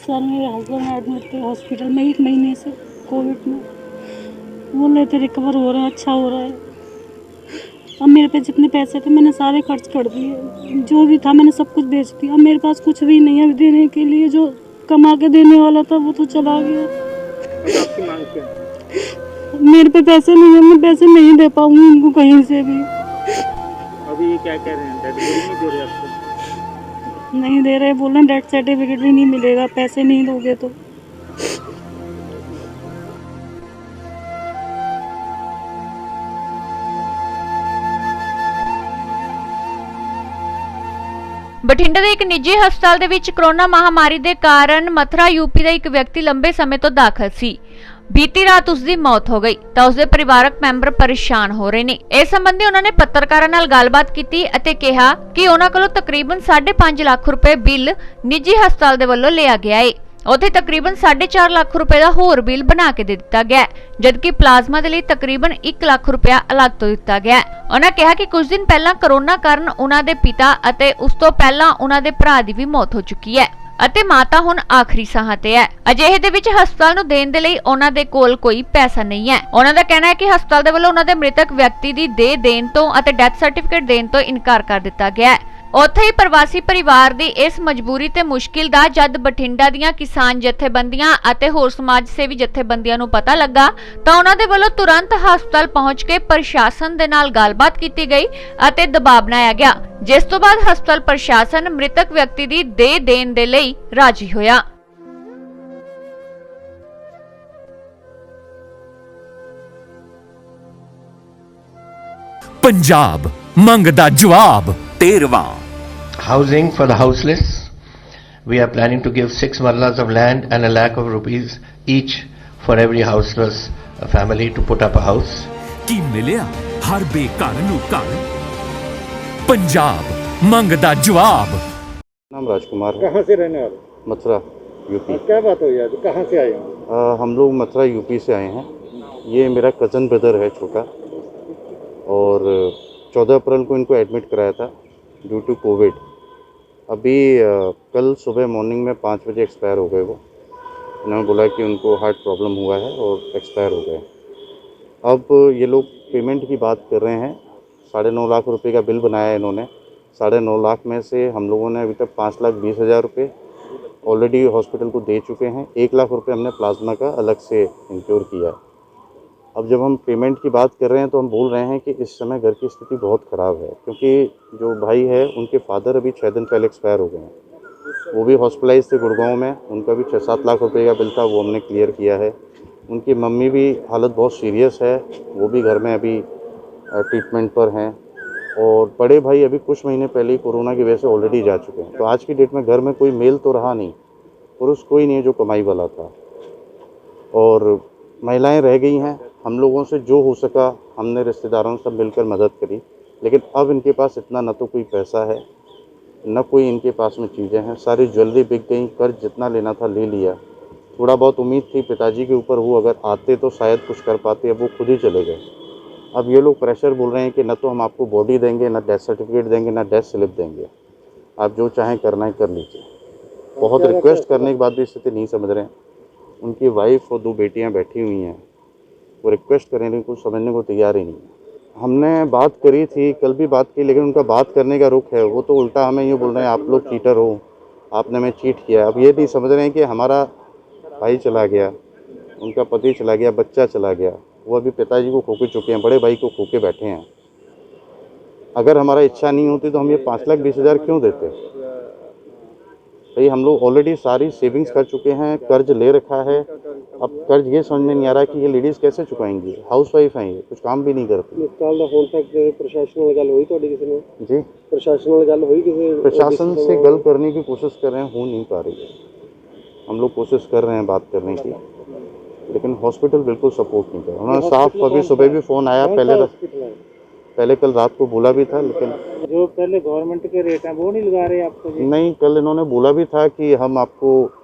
Sir मेरे husband admit थे hospital में 1 महीने से कोविड में। बोल रहे थे रिकवर हो रहा है, अच्छा हो रहा है। अब मेरे पे जितने पैसे थे मैंने सारे खर्च कर दिए, जो भी था मैंने सब कुछ बेच दिया। अब मेरे पास कुछ भी नहीं है अभी देने के लिए। जो कमा के देने वाला था वो तो चला गया। अब आपकी मांग क्या है? मेरे पे पैसे नहीं है, मैं पैसे नहीं दे पाऊंगी उनको कहीं से भी। अभी ये क्या कह रहे हैं, डेड बॉडी नहीं दे रहे आपको? नहीं दे रहे, बोल रहे हैं डेथ सर्टिफिकेट भी नहीं मिलेगा पैसे नहीं दोगे तो। ਬਠਿੰਡਾ ਦੇ ਇੱਕ ਨਿੱਜੀ ਹਸਪਤਾਲ ਦੇ ਵਿੱਚ ਕਰੋਨਾ ਮਹਾਮਾਰੀ ਦੇ ਕਾਰਨ ਮਥੁਰਾ ਯੂਪੀ ਦਾ ਇੱਕ ਵਿਅਕਤੀ ਲੰਬੇ ਸਮੇਂ ਤੋਂ ਦਾਖਲ ਸੀ। ਬੀਤੀ ਰਾਤ ਉਸ ਦੀ ਮੌਤ ਹੋ ਗਈ ਤਾਂ ਉਸ ਦੇ ਪਰਿਵਾਰਕ ਮੈਂਬਰ ਪਰੇਸ਼ਾਨ ਹੋ ਰਹੇ ਨੇ। ਇਸ ਸੰਬੰਧੀ ਉਹਨਾਂ ਨੇ ਪੱਤਰਕਾਰਾਂ ਨਾਲ ਗੱਲਬਾਤ ਕੀਤੀ ਅਤੇ ਕਿਹਾ ਕਿ ਉਹਨਾਂ ਕੋਲੋਂ ਤਕਰੀਬਨ 5.5 ਲੱਖ ਰੁਪਏ ਬਿੱਲ ਨਿੱਜੀ ਹਸਪਤਾਲ ਦੇ ਵੱਲੋਂ ਲਿਆ ਗਿਆ ਹੈ। ਉੱਥੇ ਤਕਰੀਬਨ 4.5 ਲੱਖ ਰੁਪਏ ਦਾ ਹੋਰ ਬਿੱਲ ਬਣਾ ਕੇ ਦੇ ਦਿੱਤਾ ਗਿਆ ਜਦਕਿ ਪਲਾਜ਼ਮਾ ਦੇ ਲਈ ਤਕਰੀਬਨ 1 ਲੱਖ ਰੁਪਇਆ ਅਲੱਗ ਤੋਂ ਦਿੱਤਾ ਗਿਆ। ਉਹਨਾਂ ਕਿਹਾ ਕਿ ਕੁਝ ਦਿਨ ਪਹਿਲਾਂ ਕਰੋਨਾ ਕਾਰਨ ਉਹਨਾਂ ਦੇ ਪਿਤਾ ਅਤੇ ਉਸ ਤੋਂ ਪਹਿਲਾਂ ਉਹਨਾਂ ਦੇ ਭਰਾ ਦੀ ਵੀ ਮੌਤ ਹੋ ਚੁੱਕੀ ਹੈ ਅਤੇ ਮਾਤਾ ਹੁਣ ਆਖਰੀ ਸਾਹਾਂ ਤੇ ਹੈ। ਅਜਿਹੇ ਦੇ ਵਿੱਚ ਹਸਪਤਾਲ ਨੂੰ ਦੇਣ ਦੇ ਲਈ ਉਹਨਾਂ ਦੇ ਕੋਲ ਕੋਈ ਪੈਸਾ ਨਹੀਂ ਹੈ। ਉਹਨਾਂ ਦਾ ਕਹਿਣਾ ਹੈ ਕਿ ਹਸਪਤਾਲ ਦੇ ਵੱਲੋਂ ਉਹਨਾਂ ਦੇ ਮ੍ਰਿਤਕ ਵਿਅਕਤੀ ਦੀ ਦੇਹ ਦੇਣ ਤੋਂ ਅਤੇ ਡੈਥ ਸਰਟੀਫਿਕੇਟ ਦੇਣ ਤੋਂ ਇਨਕਾਰ ਕਰ ਦਿੱਤਾ ਗਿਆ ਹੈ। ਉੱਥੇ ਹੀ ਪ੍ਰਵਾਸੀ ਪਰਿਵਾਰ ਦੀ ਇਸ ਮਜਬੂਰੀ ਤੇ ਮੁਸ਼ਕਿਲ ਦਾ ਜਦ ਬਠਿੰਡਾ ਦੀਆਂ ਕਿਸਾਨ ਜਥੇਬੰਦੀਆਂ ਅਤੇ ਹੋਰ ਸਮਾਜ ਸੇਵੀ ਜਥੇਬੰਦੀਆਂ ਨੂੰ ਪਤਾ ਲੱਗਾ ਤਾਂ ਉਹਨਾਂ ਦੇ ਵੱਲੋਂ ਤੁਰੰਤ ਹਸਪਤਾਲ ਪਹੁੰਚ ਕੇ ਪ੍ਰਸ਼ਾਸਨ ਦੇ ਨਾਲ ਗੱਲਬਾਤ ਕੀਤੀ ਗਈ ਅਤੇ ਦਬਾਅ ਬਣਾਇਆ ਗਿਆ, ਜਿਸ ਤੋਂ ਬਾਅਦ ਹਸਪਤਾਲ ਪ੍ਰਸ਼ਾਸਨ ਮ੍ਰਿਤਕ ਵਿਅਕਤੀ ਦੀ ਦੇਹ ਦੇਣ ਦੇ ਲਈ ਰਾਜੀ ਹੋਇਆ। पंजाब मंगदा जवाब 13वां Housing for the houseless. We are planning to give 6 marlas of land and 1 lakh of rupees each for every houseless family to put up a house. की मिलिया हर बेघर नूं घर पंजाब मंगदा जवाब। नाम राजकुमार है, कहाँ से रहने वाले? मथुरा यूपी। क्या बात हुई आज, कहाँ से आए हैं? हम लोग मथुरा यूपी से आए हैं। ये मेरा कज़न ब्रदर है छोटा, और 14 अप्रैल को इनको एडमिट कराया था ड्यू टू कोविड। अभी कल सुबह मॉर्निंग में 5 बजे एक्सपायर हो गए वो। उन्होंने बोला कि उनको हार्ट प्रॉब्लम हुआ है और एक्सपायर हो गए। अब ये लोग पेमेंट की बात कर रहे हैं। 9.5 लाख रुपए का बिल बनाया है इन्होंने। 9.5 लाख में से हम लोगों ने अभी तक 5,20,000 रुपये ऑलरेडी हॉस्पिटल को दे चुके हैं। 1 लाख रुपये हमने प्लाज्मा का अलग से इंश्योर किया है। अब जब हम पेमेंट की बात कर रहे हैं तो हम बोल रहे हैं कि इस समय घर की स्थिति बहुत ख़राब है, क्योंकि जो भाई है उनके फादर अभी 6 दिन पहले एक्सपायर हो गए हैं। वो भी हॉस्पिटलाइज थे गुड़गांव में। उनका भी 6-7 लाख रुपए का बिल था, वो हमने क्लियर किया है। उनकी मम्मी भी हालत बहुत सीरियस है, वो भी घर में अभी ट्रीटमेंट पर हैं। और बड़े भाई अभी कुछ महीने पहले ही कोरोना की वजह से ऑलरेडी जा चुके हैं। तो आज की डेट में घर में कोई मेल तो रहा नहीं, पुरुष कोई नहीं है जो कमाई वाला था, और महिलाएं रह गई हैं। हम लोगों से जो हो सका हमने रिश्तेदारों से सब मिलकर मदद करी, लेकिन अब इनके पास इतना न तो कोई पैसा है न कोई इनके पास में चीज़ें हैं। सारी ज्वेलरी बिक गई, कर्ज जितना लेना था ले लिया। थोड़ा बहुत उम्मीद थी पिताजी के ऊपर, वो अगर आते तो शायद कुछ कर पाते, अब वो खुद ही चले गए। अब ये लोग प्रेशर बोल रहे हैं कि न तो हम आपको बॉडी देंगे, न डेथ सर्टिफिकेट देंगे, न डेथ स्लिप देंगे, आप जो चाहें करना है कर लीजिए। बहुत रिक्वेस्ट करने के बाद भी स्थिति नहीं समझ रहे हैं। उनकी वाइफ और 2 बेटियां बैठी हुई हैं, वो रिक्वेस्ट करें लेकिन कुछ समझने को तैयार ही नहीं है। हमने बात करी थी, कल भी बात की, लेकिन उनका बात करने का रुख है। वो तो उल्टा हमें यूँ बोल रहे हैं आप लोग चीटर हो, आपने हमें चीट किया। अब ये नहीं समझ रहे हैं कि हमारा भाई चला गया, उनका पति चला गया, बच्चा चला गया, वो अभी पिताजी को खो के चुके हैं, बड़े भाई को खो के बैठे हैं। अगर हमारा इच्छा नहीं होती तो हम ये 5,20,000 क्यों देते भाई? हम लोग ऑलरेडी सारी सेविंग्स कर चुके हैं, कर्ज ले रखा है। अब कर्ज ये समझ में नहीं आ रहा कि ये लेडीज़ कैसे चुकाएंगी। हाउस वाइफ हैं, ये कुछ काम भी नहीं करती। जी प्रशासन से गल करने की कोशिश कर रहे हैं, हो नहीं पा रही है। हम लोग कोशिश कर रहे हैं बात करने की, लेकिन हॉस्पिटल बिल्कुल सपोर्ट नहीं कर रहा। उन्होंने साफ अभी सुबह भी फ़ोन आया, पहले कल रात को बोला भी था, लेकिन जो पहले गवर्नमेंट के रेट हैं वो नहीं लगा रहे आपको? नहीं, कल इन्होंने बोला भी था कि हम आपको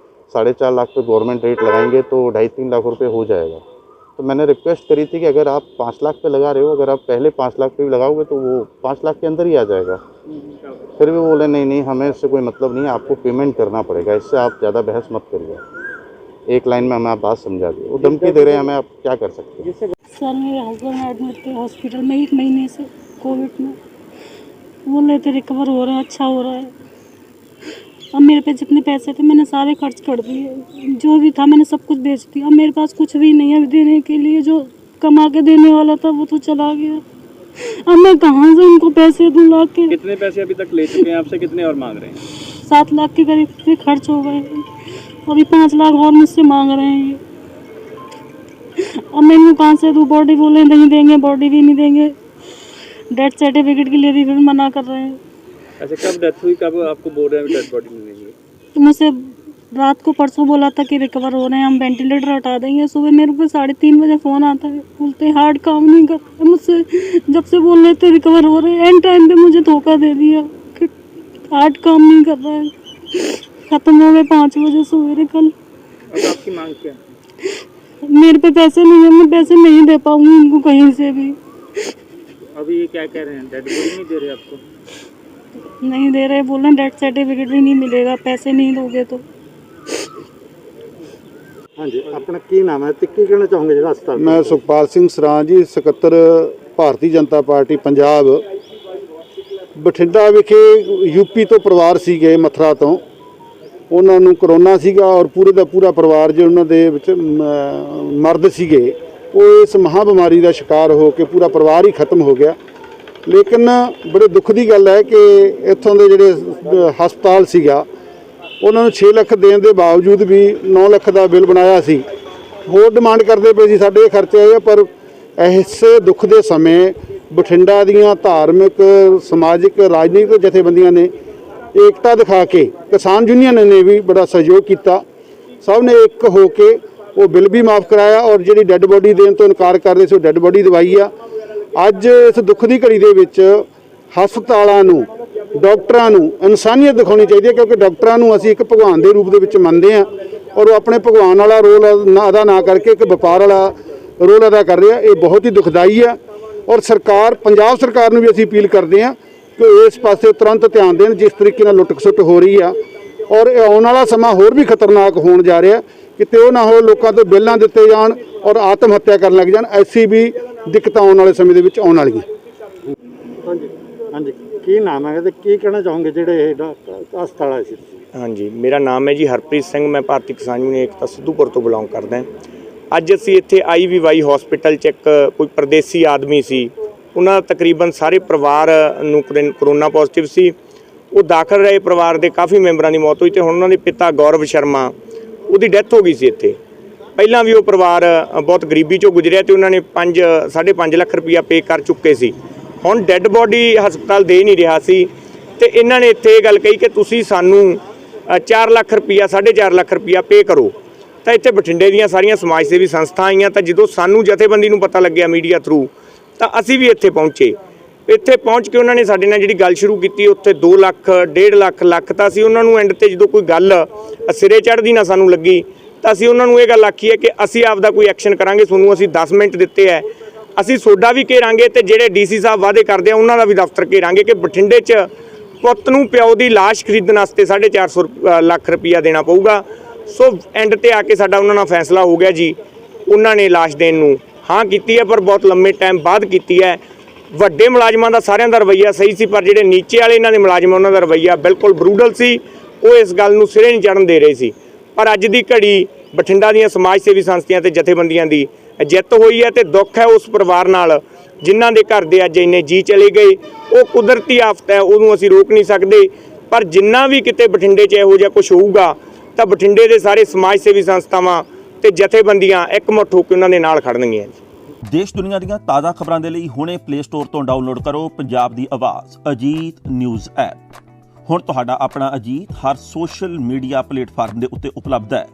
4.5 लाख पे गवर्नमेंट रेट लगाएंगे तो 2.5-3 लाख रुपए हो जाएगा। तो मैंने रिक्वेस्ट करी थी कि अगर आप 5 लाख पे लगा रहे हो, अगर आप पहले 5 लाख पे भी लगाओगे तो वो 5 लाख के अंदर ही आ जाएगा। फिर भी बोले नहीं नहीं, हमें इससे कोई मतलब नहीं है, आपको पेमेंट करना पड़ेगा, इससे आप ज़्यादा बहस मत करिए। एक लाइन में हमें आप बात समझा दी, वो धमकी दे रहे हैं हमें, आप क्या कर सकते हैं। सर मेरे हस्बैंड एडमिट थे हॉस्पिटल में 1 महीने से कोविड में। बोल रहे थे रिकवर हो रहा है, अच्छा हो रहा है। अब मेरे पे जितने पैसे थे मैंने सारे खर्च कर दिए, जो भी था मैंने सब कुछ बेच दिया। अब मेरे पास कुछ भी नहीं है देने के लिए, जो कमा के देने वाला था वो तो चला गया। अब मैं कहाँ से उनको पैसे दूँ ला के? कितने पैसे अभी तक ले चुके हैं आपसे, कितने और मांग रहे हैं? 7 लाख के करीब पे खर्च हो गए, अभी 5 लाख और मुझसे मांग रहे हैं ये। अब मैं इनको कहाँ से दूँ? बॉडी बोले नहीं देंगे, बॉडी भी नहीं देंगे, डेथ सर्टिफिकेट के लिए भी फिर मना कर रहे हैं। अच्छा, कब डेथ हुई, कब आपको बोल रहे हैं डेथ बॉडी नहीं देंगे? तो मुझसे रात को परसों बोला था कि रिकवर हो रहे हैं, हम वेंटिलेटर हटा देंगे। सुबह मेरे को 3:30 बजे फ़ोन आता है, बोलते हैं हार्ट काम नहीं कर रहा। मुझसे जब से बोल रहे थे रिकवर हो रहे हैं, एंड टाइम पे मुझे धोखा दे दिया कि हार्ट काम नहीं कर रहा है। ख़त्म हो गए 5 बजे सवेरे कल। अब आपकी मांग क्या है? मेरे पे पैसे नहीं है, मैं पैसे नहीं दे पाऊँगी उनको कहीं से भी। अभी ये क्या कह रहे हैं, डेथ बॉडी नहीं दे रहे आपको? नहीं दे रहे, बोल रहे हैं डेथ सर्टिफिकेट भी नहीं मिलेगा, पैसे नहीं दोगे तो। हाँ जी, अपना की नाम है, की कहना चाहोगे जो हस्पताल? मैं सुखपाल ਸਿੰਘ ਸਰਾਂ ਜੀ, ਸਕੱਤਰ ਭਾਰਤੀ ਜਨਤਾ ਪਾਰਟੀ ਪੰਜਾਬ। ਬਠਿੰਡਾ ਵਿਖੇ ਯੂਪੀ ਤੋਂ ਪਰਿਵਾਰ ਸੀਗੇ ਮਥੁਰਾ ਤੋਂ, ਉਹਨਾਂ ਨੂੰ ਕਰੋਨਾ ਸੀਗਾ ਔਰ ਪੂਰੇ ਦਾ ਪੂਰਾ ਪਰਿਵਾਰ ਜੋ ਉਹਨਾਂ ਦੇ ਵਿੱਚ ਮਰਦ ਸੀਗੇ ਉਹ ਇਸ ਮਹਾਂ ਬਿਮਾਰੀ ਦਾ ਸ਼ਿਕਾਰ ਹੋ ਕੇ ਪੂਰਾ ਪਰਿਵਾਰ ਹੀ ਖਤਮ ਹੋ ਗਿਆ। ਲੇਕਿਨ ਬੜੇ ਦੁੱਖ ਦੀ ਗੱਲ ਹੈ ਕਿ ਇੱਥੋਂ ਦੇ ਜਿਹੜੇ ਹਸਪਤਾਲ ਸੀਗਾ ਉਹਨਾਂ ਨੂੰ 6 ਲੱਖ ਦੇਣ ਦੇ ਬਾਵਜੂਦ ਵੀ 9 ਲੱਖ ਦਾ ਬਿੱਲ ਬਣਾਇਆ ਸੀ। ਹੋਰ ਡਿਮਾਂਡ ਕਰਦੇ ਪਏ ਸੀ, ਸਾਡੇ ਇਹ ਖਰਚੇ ਆਏ। ਪਰ ਇਸੇ ਦੁੱਖ ਦੇ ਸਮੇਂ ਬਠਿੰਡਾ ਦੀਆਂ ਧਾਰਮਿਕ, ਸਮਾਜਿਕ, ਰਾਜਨੀਤਿਕ ਜਥੇਬੰਦੀਆਂ ਨੇ ਏਕਤਾ ਦਿਖਾ ਕੇ, ਕਿਸਾਨ ਯੂਨੀਅਨ ਨੇ ਵੀ ਬੜਾ ਸਹਿਯੋਗ ਕੀਤਾ। ਸਭ ਨੇ ਇੱਕ ਹੋ ਕੇ ਉਹ ਬਿੱਲ ਵੀ ਮਾਫ ਕਰਾਇਆ ਔਰ ਜਿਹੜੀ ਡੈੱਡ ਬੋਡੀ ਦੇਣ ਤੋਂ ਇਨਕਾਰ ਕਰਦੇ ਸੀ ਉਹ ਡੈੱਡ ਬੋਡੀ ਦਵਾਈ ਆ। ਅੱਜ ਇਸ ਦੁੱਖ ਦੀ ਘੜੀ ਦੇ ਵਿੱਚ ਹਸਪਤਾਲਾਂ ਨੂੰ, ਡਾਕਟਰਾਂ ਨੂੰ ਇਨਸਾਨੀਅਤ ਦਿਖਾਉਣੀ ਚਾਹੀਦੀ ਹੈ, ਕਿਉਂਕਿ ਡਾਕਟਰਾਂ ਨੂੰ ਅਸੀਂ ਇੱਕ ਭਗਵਾਨ ਦੇ ਰੂਪ ਦੇ ਵਿੱਚ ਮੰਨਦੇ ਹਾਂ ਔਰ ਉਹ ਆਪਣੇ ਭਗਵਾਨ ਵਾਲਾ ਰੋਲ ਅਦਾ ਨਾ ਕਰਕੇ ਇੱਕ ਵਪਾਰ ਵਾਲਾ ਰੋਲ ਅਦਾ ਕਰ ਰਿਹਾ। ਇਹ ਬਹੁਤ ਹੀ ਦੁਖਦਾਈ ਹੈ ਔਰ ਸਰਕਾਰ, ਪੰਜਾਬ ਸਰਕਾਰ ਨੂੰ ਵੀ ਅਸੀਂ ਅਪੀਲ ਕਰਦੇ ਹਾਂ ਕਿ ਇਸ ਪਾਸੇ ਤੁਰੰਤ ਧਿਆਨ ਦੇਣ। ਜਿਸ ਤਰੀਕੇ ਨਾਲ ਲੁੱਟ ਖਸੁੱਟ ਹੋ ਰਹੀ ਆ ਔਰ ਇਹ ਆਉਣ ਵਾਲਾ ਸਮਾਂ ਹੋਰ ਵੀ ਖਤਰਨਾਕ ਹੋਣ ਜਾ ਰਿਹਾ, ਕਿਤੇ ਉਹ ਨਾ ਹੋ ਲੋਕਾਂ ਤੋਂ ਬਿੱਲਾਂ ਦਿੱਤੇ ਜਾਣ ਔਰ ਆਤਮ ਹੱਤਿਆ ਕਰਨ ਲੱਗ ਜਾਣ। ਐਸੀ ਵੀ ਦਿੱਕਤਾਂ ਆਉਣ ਵਾਲੇ ਸਮੇਂ ਦੇ ਵਿੱਚ ਆਉਣ ਵਾਲੀਆਂ। ਹਾਂਜੀ ਹਾਂਜੀ, ਕੀ ਨਾਮ ਹੈ ਤੇ ਕੀ ਕਹਿਣਾ ਚਾਹੋਗੇ ਜਿਹੜੇ ਇਹ ਹਸਪਤਾਲ ਆਏ ਸੀ? ਹਾਂਜੀ, ਮੇਰਾ ਨਾਮ ਹੈ ਜੀ ਹਰਪ੍ਰੀਤ ਸਿੰਘ। ਮੈਂ ਭਾਰਤੀ ਕਿਸਾਨ ਯੂਨੀਅਨ ਏਕਤਾ ਸਿੱਧੂਪੁਰ ਤੋਂ ਬਿਲੋਂਗ ਕਰਦਾ ਹਾਂ। ਅੱਜ ਅਸੀਂ ਇੱਥੇ IVY ਹਸਪੀਟਲ 'ਚ ਇੱਕ ਕੋਈ ਪਰਦੇਸੀ ਆਦਮੀ ਸੀ, ਉਹਨਾਂ ਦਾ ਤਕਰੀਬਨ ਸਾਰੇ ਪਰਿਵਾਰ ਨੂੰ ਕਰੋਨਾ ਪੋਜ਼ਿਟਿਵ ਸੀ। ਉਹ ਦਾਖਲ ਰਹੇ, ਪਰਿਵਾਰ ਦੇ ਕਾਫੀ ਮੈਂਬਰਾਂ ਦੀ ਮੌਤ ਹੋਈ ਤੇ ਹੁਣ ਉਹਨਾਂ ਦੇ ਪਿਤਾ ਗੌਰਵ ਸ਼ਰਮਾ, ਉਹਦੀ ਡੈਥ ਹੋ ਗਈ ਸੀ ਇੱਥੇ। ਪਹਿਲਾਂ ਵੀ ਉਹ ਪਰਿਵਾਰ ਬਹੁਤ ਗਰੀਬੀ 'ਚੋਂ ਗੁਜ਼ਰਿਆ ਤੇ ਉਹਨਾਂ ਨੇ 5.5 ਲੱਖ ਰੁਪਈਆ ਪੇ ਕਰ ਚੁੱਕੇ ਸੀ। ਹੁਣ ਡੈੱਡ ਬੋਡੀ ਹਸਪਤਾਲ ਦੇ ਨਹੀਂ ਰਿਹਾ ਸੀ ਤੇ ਇਹਨਾਂ ਨੇ ਇੱਥੇ ਇਹ ਗੱਲ ਕਹੀ ਕਿ ਤੁਸੀਂ ਸਾਨੂੰ 4 ਲੱਖ ਰੁਪਈਆ, 4.5 ਲੱਖ ਰੁਪਈਆ ਪੇ ਕਰੋ। ਤਾਂ ਇੱਥੇ ਬਠਿੰਡੇ ਦੀਆਂ ਸਾਰੀਆਂ ਸਮਾਜ ਸੇਵੀ ਸੰਸਥਾ ਆਈਆਂ। ਤਾਂ ਜਦੋਂ ਸਾਨੂੰ ਜਥੇਬੰਦੀ ਨੂੰ ਪਤਾ ਲੱਗਿਆ ਮੀਡੀਆ ਥਰੂ, ਤਾਂ ਅਸੀਂ ਵੀ ਇੱਥੇ ਪਹੁੰਚੇ। ਇੱਥੇ ਪਹੁੰਚ ਕੇ ਉਹਨਾਂ ਨੇ ਸਾਡੇ ਨਾਲ ਜਿਹੜੀ ਗੱਲ ਸ਼ੁਰੂ ਕੀਤੀ, ਉੱਥੇ 2 ਲੱਖ, 1.5 ਲੱਖ ਤਾਂ ਅਸੀਂ ਉਹਨਾਂ ਨੂੰ ਐਂਡ ਤੇ ਜਦੋਂ ਕੋਈ ਗੱਲ ਸਿਰੇ ਚੜ੍ਹਦੀ ਨਾ ਸਾਨੂੰ ਲੱਗੀ ਤਾਂ ਅਸੀਂ ਉਹਨਾਂ ਨੂੰ ਇਹ ਗੱਲ ਆਖੀ ਹੈ ਕਿ ਅਸੀਂ ਆਪਦਾ ਕੋਈ ਐਕਸ਼ਨ ਕਰਾਂਗੇ। ਤੁਹਾਨੂੰ ਅਸੀਂ 10 ਮਿੰਟ ਦਿੱਤੇ ਹੈ, ਅਸੀਂ ਸੋਡਾ ਵੀ ਘੇਰਾਂਗੇ ਤੇ ਜਿਹੜੇ DC ਸਾਹਿਬ ਵਾਅਦੇ ਕਰਦੇ ਆ ਉਹਨਾਂ ਦਾ ਵੀ ਦਫ਼ਤਰ ਘੇਰਾਂਗੇ ਕਿ ਬਠਿੰਡੇ 'ਚ ਪੁੱਤ ਨੂੰ ਪਿਓ ਦੀ ਲਾਸ਼ ਖਰੀਦਣ ਵਾਸਤੇ 450 ਲੱਖ ਰੁਪਈਆ ਦੇਣਾ ਪਊਗਾ। ਸੋ ਐਂਡ ਤੇ ਆ ਕੇ ਸਾਡਾ ਉਹਨਾਂ ਨਾਲ ਫੈਸਲਾ ਹੋ ਗਿਆ ਜੀ। ਉਹਨਾਂ ਨੇ ਲਾਸ਼ ਦੇਣ ਨੂੰ ਹਾਂ ਕੀਤੀ ਹੈ, ਪਰ ਬਹੁਤ ਲੰਮੇ ਟਾਈਮ ਬਾਅਦ ਕੀਤੀ ਹੈ। ਵੱਡੇ ਮੁਲਾਜ਼ਮਾਂ ਦਾ ਸਾਰਿਆਂ ਦਾ ਰਵੱਈਆ ਸਹੀ ਸੀ, ਪਰ ਜਿਹੜੇ ਨੀਚੇ ਵਾਲੇ ਇਹਨਾਂ ਦੇ ਮੁਲਾਜ਼ਮ, ਉਹਨਾਂ ਦਾ ਰਵੱਈਆ ਬਿਲਕੁਲ ਬਰੂਡਲ ਸੀ। ਉਹ ਇਸ ਗੱਲ ਨੂੰ ਸਿਰੇ ਨਹੀਂ ਚੜ੍ਹਨ ਦੇ ਰਹੇ ਸੀ। ਪਰ ਅੱਜ ਦੀ ਘੜੀ ਬਠਿੰਡਾ ਦੀਆਂ ਸਮਾਜ ਸੇਵੀ ਸੰਸਥਾਵਾਂ ਤੇ ਜਥੇਬੰਦੀਆਂ ਦੀ ਜਿੱਤ ਹੋਈ ਹੈ ਤੇ ਦੁੱਖ ਹੈ ਉਸ ਪਰਿਵਾਰ ਨਾਲ ਜਿਨ੍ਹਾਂ ਦੇ ਘਰ ਦੇ ਅੱਜ ਇੰਨੇ ਜੀ ਚਲੇ ਗਏ। ਉਹ ਕੁਦਰਤੀ ਆਫਤ ਹੈ, ਉਹਨੂੰ ਅਸੀਂ ਰੋਕ ਨਹੀਂ ਸਕਦੇ। ਪਰ ਜਿੰਨਾ ਵੀ ਕਿਤੇ ਬਠਿੰਡੇ 'ਚ ਇਹੋ ਜਿਹਾ ਕੁਝ ਹੋਊਗਾ ਤਾਂ ਬਠਿੰਡੇ ਦੇ ਸਾਰੇ ਸਮਾਜ ਸੇਵੀ ਸੰਸਥਾਵਾਂ ਤੇ ਜਥੇਬੰਦੀਆਂ ਇਕਮੁੱਠ ਹੋ ਕੇ ਉਹਨਾਂ ਦੇ ਨਾਲ ਖੜਨਗੀਆਂ। ਦੇਸ਼ ਦੁਨੀਆ ਦੀਆਂ ਤਾਜ਼ਾ ਖਬਰਾਂ ਦੇ ਲਈ ਹੁਣੇ ਪਲੇ ਸਟੋਰ ਤੋਂ ਡਾਊਨਲੋਡ ਕਰੋ ਪੰਜਾਬ ਦੀ ਆਵਾਜ਼ ਅਜੀਤ ਨਿਊਜ਼ ਐਪ। ਹੁਣ ਤੁਹਾਡਾ ਆਪਣਾ ਅਜੀਤ ਹਰ ਸੋਸ਼ਲ ਮੀਡੀਆ ਪਲੇਟਫਾਰਮ ਦੇ ਉੱਤੇ ਉਪਲਬਧ ਹੈ।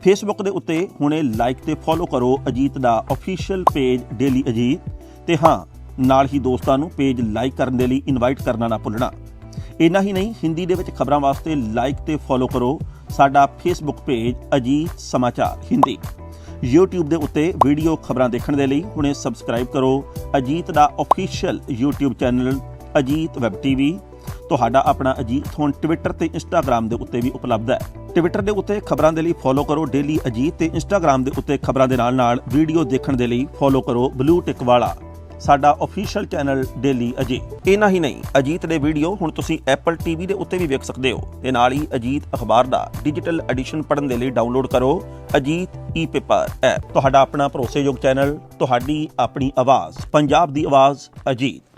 ਫੇਸਬੁੱਕ ਦੇ ਉੱਤੇ ਹੁਣੇ ਲਾਈਕ ਤੇ ਫੋਲੋ ਕਰੋ ਅਜੀਤ ਦਾ ਅਫੀਸ਼ੀਅਲ ਪੇਜ ਡੇਲੀ ਅਜੀਤ, ਤੇ ਹਾਂ ਨਾਲ ਹੀ ਦੋਸਤਾਂ ਨੂੰ ਪੇਜ ਲਾਈਕ ਕਰਨ ਦੇ ਲਈ ਇਨਵਾਈਟ ਕਰਨਾ ਨਾ ਭੁੱਲਣਾ। ਇੰਨਾ ਹੀ ਨਹੀਂ, ਹਿੰਦੀ ਦੇ ਵਿੱਚ ਖਬਰਾਂ ਵਾਸਤੇ ਲਾਈਕ ਤੇ ਫੋਲੋ ਕਰੋ ਸਾਡਾ ਫੇਸਬੁੱਕ ਪੇਜ ਅਜੀਤ ਸਮਾਚਾਰ ਹਿੰਦੀ। YouTube ਦੇ ਉੱਤੇ ਵੀਡੀਓ ਖਬਰਾਂ ਦੇਖਣ ਦੇ ਲਈ ਹੁਣੇ ਸਬਸਕ੍ਰਾਈਬ ਕਰੋ ਅਜੀਤ ਦਾ official YouTube channel Ajit web TV। ਤੁਹਾਡਾ ਆਪਣਾ ਅਜੀਤ ਹੁਣ ਟਵਿੱਟਰ ਤੇ ਇੰਸਟਾਗ੍ਰਾਮ ਦੇ ਉੱਤੇ ਵੀ ਉਪਲਬਧ ਹੈ। ਟਵਿੱਟਰ ਦੇ ਉੱਤੇ ਖਬਰਾਂ ਦੇ ਲਈ ਫੋਲੋ ਕਰੋ ਡੇਲੀ ਅਜੀਤ ਤੇ ਇੰਸਟਾਗ੍ਰਾਮ ਦੇ ਉੱਤੇ ਖਬਰਾਂ ਦੇ ਨਾਲ ਵੀਡੀਓ ਦੇਖਣ ਦੇ ਲਈ ਫੋਲੋ ਕਰੋ ਬਲੂ ਟਿਕ ਵਾਲਾ ਸਾਡਾ ਆਫੀਸ਼ੀਅਲ ਚੈਨਲ ਡੇਲੀ ਅਜੀਤ। ਇਹਨਾਂ ਹੀ ਨਹੀਂ, ਅਜੀਤ ਦੇ ਵੀਡੀਓ ਹੁਣ ਤੁਸੀਂ ਐਪਲ ਟੀਵੀ ਦੇ ਉੱਤੇ ਵੀ ਵੇਖ ਸਕਦੇ ਹੋ ਤੇ ਨਾਲ ਹੀ ਅਜੀਤ ਅਖਬਾਰ ਦਾ ਡਿਜੀਟਲ ਐਡੀਸ਼ਨ ਪੜ੍ਹਨ ਦੇ ਲਈ ਡਾਊਨਲੋਡ ਕਰੋ ਅਜੀਤ ਈ-ਪੇਪਰ ਐਪ। ਤੁਹਾਡਾ ਆਪਣਾ ਭਰੋਸੇਯੋਗ ਚੈਨਲ, ਤੁਹਾਡੀ ਆਪਣੀ ਆਵਾਜ਼, ਪੰਜਾਬ ਦੀ ਆਵਾਜ਼ ਅਜੀਤ।